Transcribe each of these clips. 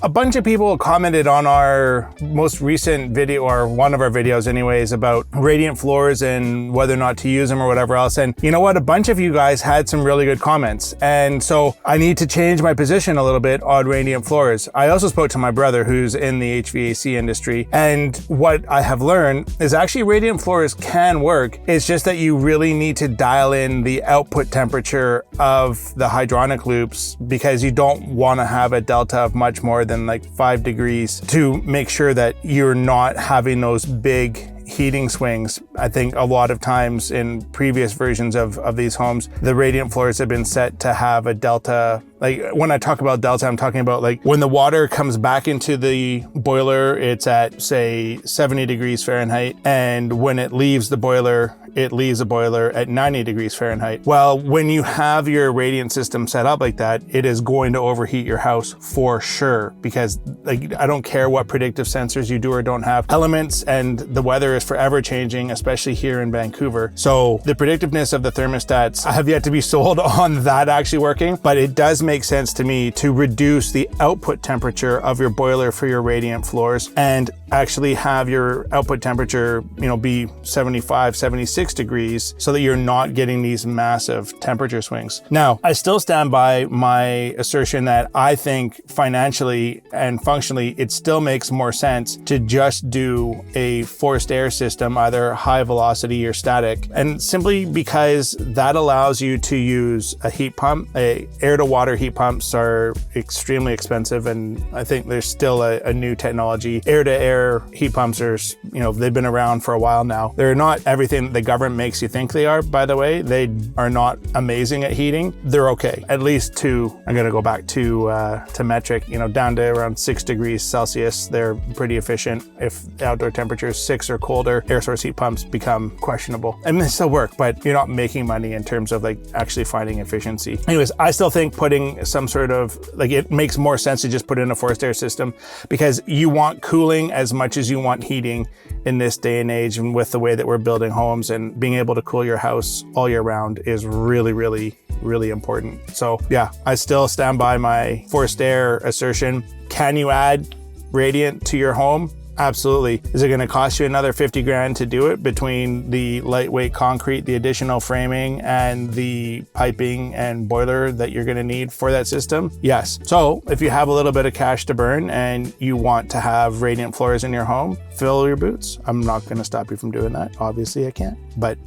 A bunch of people commented on our most recent video, or one of our videos anyways, about radiant floors and whether or not to use them or whatever else. And you know what? A bunch of you guys had some really good comments. And so I need to change my position a little bit on radiant floors. I also spoke to my brother who's in the HVAC industry. And what I have learned is actually radiant floors can work. It's just that you really need to dial in the output temperature of the hydronic loops, because you don't want to have a delta of much more than like 5 degrees to make sure that you're not having those big heating swings. I think a lot of times in previous versions of these homes, the radiant floors have been set to have a delta. Like when I talk about delta, I'm talking about like when the water comes back into the boiler, it's at say 70 degrees Fahrenheit. And when it leaves the boiler, it leaves the boiler at 90 degrees Fahrenheit. Well, when you have your radiant system set up like that, it is going to overheat your house for sure, because like I don't care what predictive sensors you do or don't have. Elements and the weather is forever changing, especially here in Vancouver. So the predictiveness of the thermostats, I have yet to be sold on that actually working, but it does make sense to me to reduce the output temperature of your boiler for your radiant floors and actually have your output temperature, be 75, 76 degrees, so that you're not getting these massive temperature swings. Now, I still stand by my assertion that I think financially and functionally, it still makes more sense to just do a forced air system, either high velocity or static. And simply because that allows you to use a heat pump. Air to water heat pumps are extremely expensive, and I think there's still a new technology. Air to air heat pumps are, they've been around for a while now. They're not everything the government makes you think they are, by the way. They are not amazing at heating. They're okay, at least I'm going to go back to metric, down to around 6 degrees Celsius. They're pretty efficient. If the outdoor temperature is 6 or colder, air source heat pumps become questionable. I mean, they still work, but you're not making money in terms of like actually finding efficiency. Anyways, I still think putting some sort of, it makes more sense to just put in a forced air system, because you want cooling as much as you want heating in this day and age. And with the way that we're building homes, and being able to cool your house all year round is really, really, really important. So yeah, I still stand by my forced air assertion. Can you add radiant to your home? Absolutely. Is it going to cost you another 50 grand to do it, between the lightweight concrete, the additional framing, and the piping and boiler that you're going to need for that system? Yes. So if you have a little bit of cash to burn and you want to have radiant floors in your home, fill your boots. I'm not going to stop you from doing that. Obviously I can't, but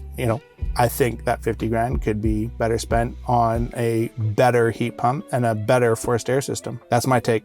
I think that 50 grand could be better spent on a better heat pump and a better forced air system. That's my take.